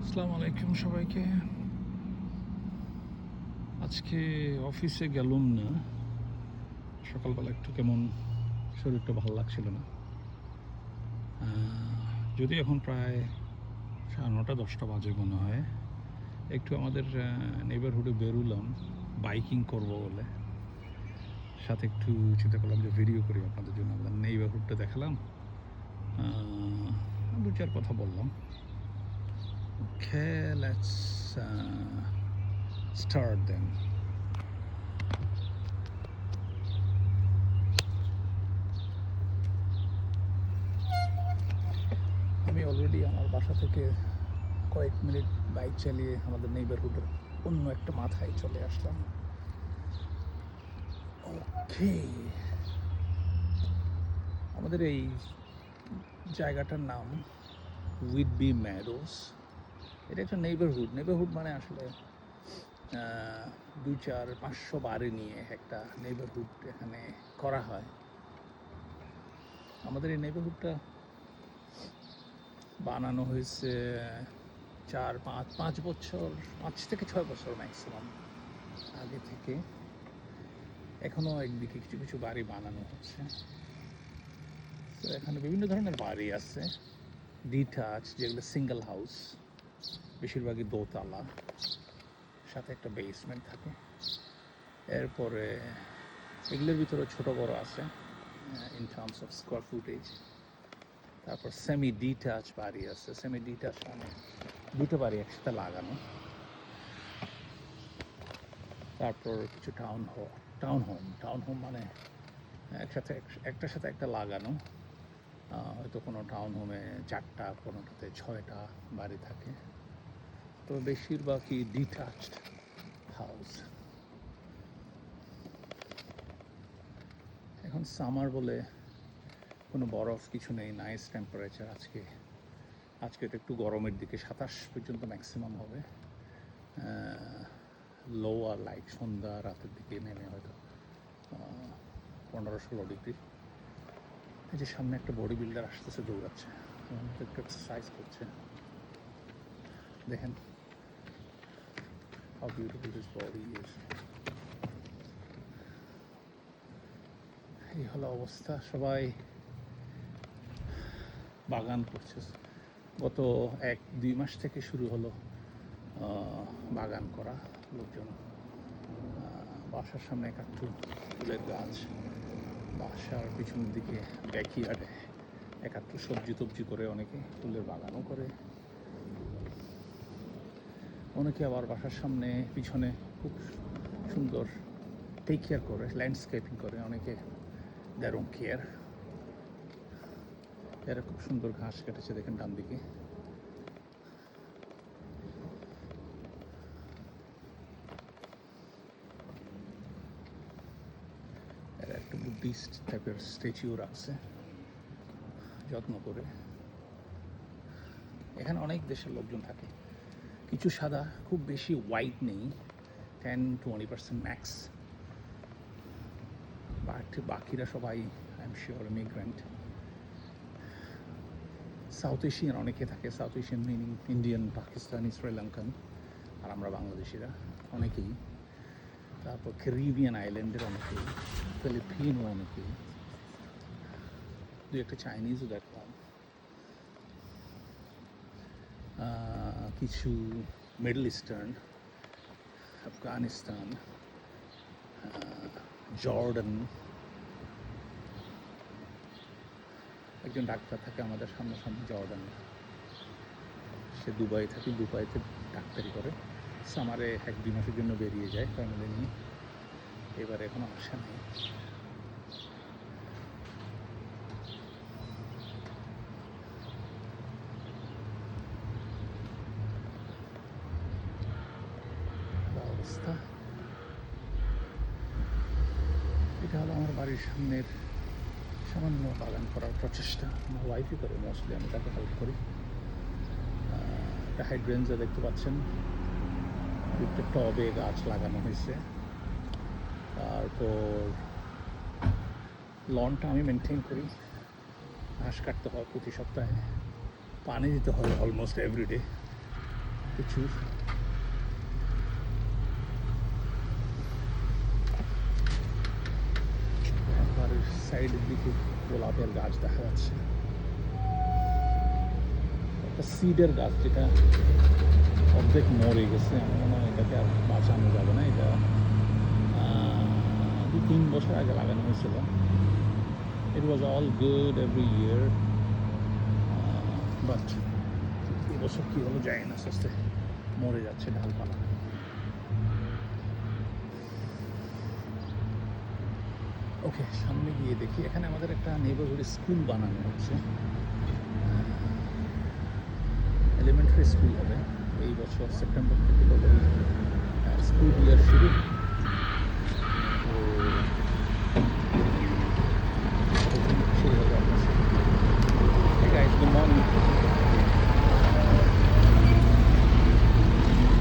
আসসালামু আলাইকুম সবাইকে। আজকে অফিসে গেলাম না। সকালবেলা একটু কেমন শরীরটা ভালো লাগছিল না। যদি এখন প্রায় 9:30-10টা বাজে মনে হয়। একটু আমাদের নেইবারহুডে বেরোলাম বাইকিং করব বলে। সাথে একটু চিন্তা করলাম যে ভিডিও করি আপনাদের জন্য। আমাদের নেইবারহুডটা দেখালাম। 2-4 কথা বললাম। ওকে, লেটস স্টার্ট দেন। আমি অলরেডি আমার বাসা থেকে কয়েক মিনিট বাইক চালিয়ে আমাদের নেইবারহুডের অন্য একটা মাথায় চলে আসলাম। ওকে, আমাদের এই জায়গাটার নাম উইডবি ম্যাডোস। এটা একটা নেইবারহুড মানে আসলে 200-500 বাড়ি নিয়ে একটা নেইবারহুড এখানে করা হয়। আমাদের এই নেইবারহুডটা বানানো হয়েছে 4-5 বছর, 5 থেকে 6 বছর ম্যাক্সিমাম আগে থেকে। এখনও একদিকে কিছু কিছু বাড়ি বানানো হচ্ছে। তো এখানে বিভিন্ন ধরনের বাড়ি আছে, ডিটাচ, যেগুলো সিঙ্গেল হাউস, বেশিরভাগই দোতলা, সাথে একটা বেসমেন্ট থাকে। এরপরে এগুলোর ভিতরে ছোট বড় আছে in terms of square footage. তারপর সেমি ডিটাচ বাড়ি আছে। সেমি ডিটাচ মানে দুটো বাড়ি একসাথে লাগানো। তারপর কিছু টাউন হোম মানে একটার সাথে একটা লাগানো। হয়তো কোনো টাউন হোমে 4টা, কোনোটাতে 6টা বাড়ি থাকে। তো বেশিরভাগই ডিটাচড হাউস। এখন সামার বলে কোনো বরফ কিছু নেই, নাইস টেম্পারেচার। আজকে তো একটু গরমের দিকে, 27 পর্যন্ত ম্যাক্সিমাম হবে। লোয়ার লাইক সন্ধ্যা রাতের দিকে নেমে হয়তো 15-16 ডিগ্রি। এই যে সামনে একটা বডি বিল্ডার আসতেছে, দৌড়াচ্ছে, একটু এক্সারসাইজ করছে। দেখেন how beautiful his body is. এই হলো অবস্থা। সবাই বাগান করছে। গত 1-2 মাস থেকে শুরু হলো বাগান করা। লোকজন বাসার সামনে একাত্তর ফুলের গাছ, বাসার পিছনের দিকে ব্যাকইয়ার্ডে একাত্তর সবজি টবজি করে, অনেকে ফুলের বাগানও করে। অনেকে আবার বাসার সামনে পিছনে খুব সুন্দর টেক কেয়ার করে, ল্যান্ডস্কেপিং করে। অনেকে দে ডোন্ট কেয়ার। এরা খুব সুন্দর ঘাস কেটেছে, দেখেন ডান দিকে। এরা একটা বুদ্ধিস্ট টাইপের স্ট্যাচুও রাখছে যত্ন করে। এখানে অনেক দেশের লোকজন থাকে। কিছু সাদা, খুব বেশি হোয়াইট নেই, 10-20% ম্যাক্স। বাকিরা সবাই I am sure immigrant. South Asian অনেকে থাকে। South Asian meaning Indian, Pakistani, Sri Lankan, আর আমরা বাংলাদেশিরা অনেকেই। তারপর ক্যারিবিয়ান আইল্যান্ডের অনেকেই, ফিলিপিনো অনেকেই, দু একটা চাইনিজও দেখলাম, কিছু মিডল ইস্টার্ন, আফগানিস্তান, জর্ডান। একজন ডাক্তার থাকে আমাদের সামনাসামনি, জর্ডান। সে দুবাই থাকে, দুবাইতে ডাক্তারি করে। সামারে 1-2 মাসের জন্য বেরিয়ে যায় ফ্যামিলি নিয়ে। এবারে এখনো আসা নেই। অবস্থা এটা হলো আমার বাড়ির সামনের সামান্য বাগান করার প্রচেষ্টা। আমার ওয়াইফই করে মোস্টলি, আমি তাকে হেল্প করি। একটা হাইড্রেঞ্জা দেখতে পাচ্ছেন, একটা টবে গাছ লাগানো হয়েছে। তারপর লনটা আমি মেনটেন করি। ঘাস কাটতে হয় প্রতি সপ্তাহে, পানি দিতে হয় অলমোস্ট এভরিডে। প্রচুর। বাড়ির সাইডের দিকে গোলাপের গাছ দেখা যাচ্ছে, একটা সিডের গাছ যেটা অর্ধেক মরে গেছে। আমার মনে হয় এটাকে আর বাঁচানো যাবে না। এটা 2-3 বছর আগে লাগানো হয়েছিল। It was all good every year, but এবছর কী হলো যায় না, আস্তে আস্তে মরে যাচ্ছে ডালপালা। ওকে, সামনে গিয়ে দেখি। এখানে আমাদের একটা নেইবারহুড স্কুল বানানো হচ্ছে, এলিমেন্টারি স্কুল হবে এই বছর সেপ্টেম্বর থেকে স্কুল ইয়ার শুরু। শুরু হবে আপনার। Hey guys, good morning.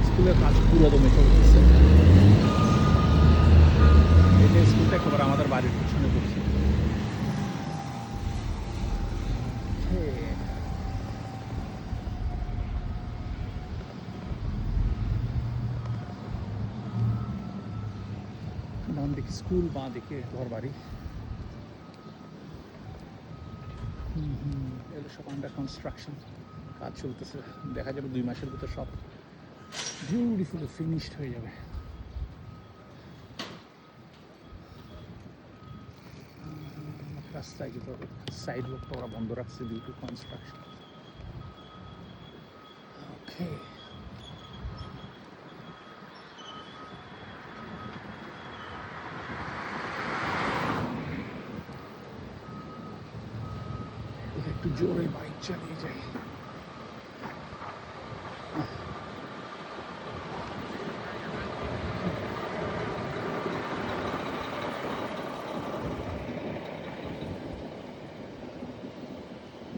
স্কুলের কাজ পুরো দমে চলতেছে। এটা স্কুলটা একেবারে আমাদের বাড়ির পিছনে পড়ছে। ডান দিকে স্কুল, বাঁ দিকে ঘর বাড়ি। এগুলো সব আন্ডার কনস্ট্রাকশন, কাজ চলতেছে। দেখা যাবে 2 মাসের ভিতর সব বিউটিফুলি ফিনিশড হয়ে যাবে। রাস্তায় যেতে হবে, সাইড ওয়ার্কটা ওরা বন্ধ রাখছে ডিউ টু কনস্ট্রাকশন। ওকে, একটু জোরে বাইক চালিয়ে যাই।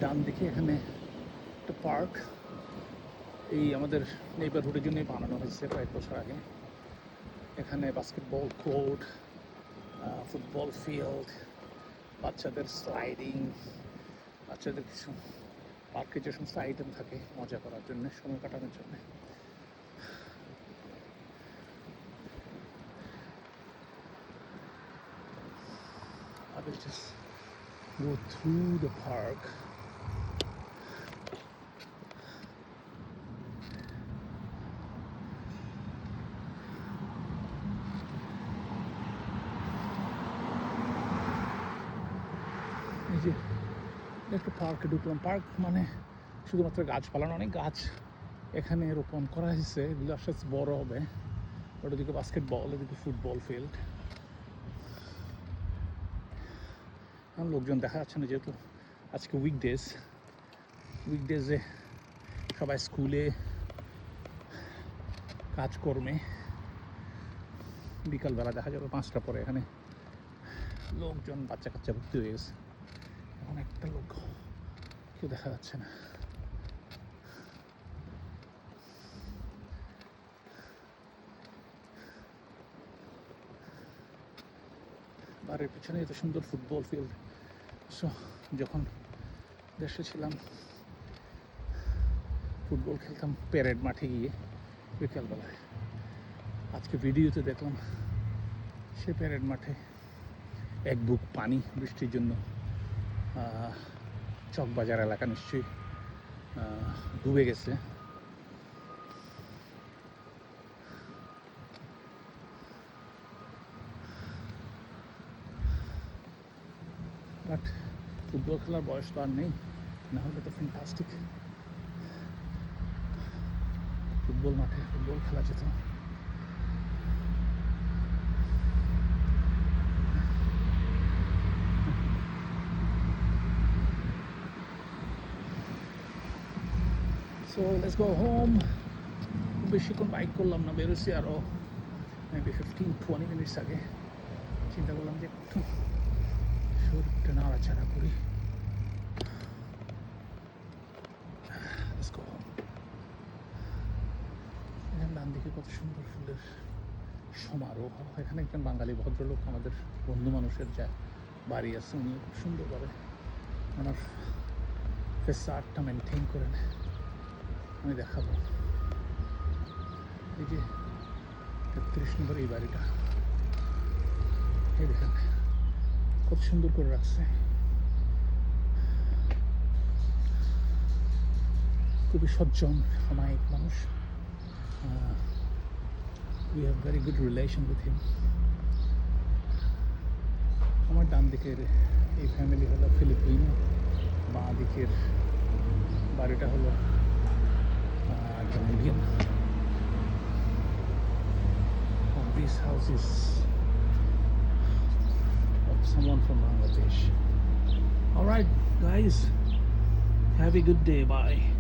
ডান দিকে এখানে একটা পার্ক, এই আমাদের নেইবারহুডের জন্যই বানানো হয়েছে কয়েক বছর আগে। এখানে বাস্কেটবল কোর্ট, ফুটবল ফিল্ড, বাচ্চাদের স্লাইডিং, বাচ্চাদের কিছু পার্কে যে সমস্ত আইটেম থাকে মজা করার জন্য, সময় কাটানোর জন্য। I will just go through the park. এই যে একটু পার্কে ঢুকলাম। পার্ক মানে শুধুমাত্র গাছপালা, অনেক গাছ এখানে রোপণ করা হয়েছে। এগুলো আস্তে আস্তে বড় হবে। ওদিকে বাস্কেটবল, এদিকে ফুটবল ফিল্ড। এখন লোকজন দেখা যাচ্ছে না, যেহেতু আজকে উইকডেজে সবাই স্কুলে কাজকর্মে। বিকালবেলা দেখা যাবে 5টা পরে এখানে লোকজন, বাচ্চা কাচ্চা ভর্তি হয়ে গেছে। এখন একটা লোক কেউ দেখা যাচ্ছে না। বাড়ির পিছনে এত সুন্দর ফুটবল ফিল্ড। সো যখন দেশে ছিলাম ফুটবল খেলতাম প্যারেড মাঠে গিয়ে বিকালবেলায়। আজকে ভিডিওতে দেখলাম সে প্যারেড মাঠে এক বুক পানি, বৃষ্টির জন্য চকবাজার এলাকা নিশ্চয়ই ডুবে গেছে। বাট ফুটবল খেলার বয়স তো আর নেই, না হলে তো ফ্যান্টাস্টিক ফুটবল মাঠে ফুটবল খেলা যেত। So let's go home. বেশিক্ষণ বাইক করলাম না, বেরোছি আরও মেবি 15-20 মিনিটস আগে। চিন্তা করলাম যে একটু শরীরটা নাড়াচাড়া করি। এখানে ডান দিকে কত সুন্দর ফুলের সমারোহ। এখানে একজন বাঙালি ভদ্রলোক, আমাদের বন্ধু মানুষের যা বাড়ি আছে, উনি খুব সুন্দরভাবে ওনার ফেস আর্টটা মেনটেন করেন। আমি দেখাবো। এই যে ৩৩ নম্বর এই বাড়িটা, এই দেখেন কত সুন্দর করে রাখছে, খুবই সজ্জন অমায়িক মানুষ। We have very good relation with him. আমার ডান দিকের এই ফ্যামিলি হলো ফিলিপিনো, বাঁ দিকের বাড়িটা হলো Gambian. This house is of someone from Bangladesh. All right, guys, have a good day. Bye.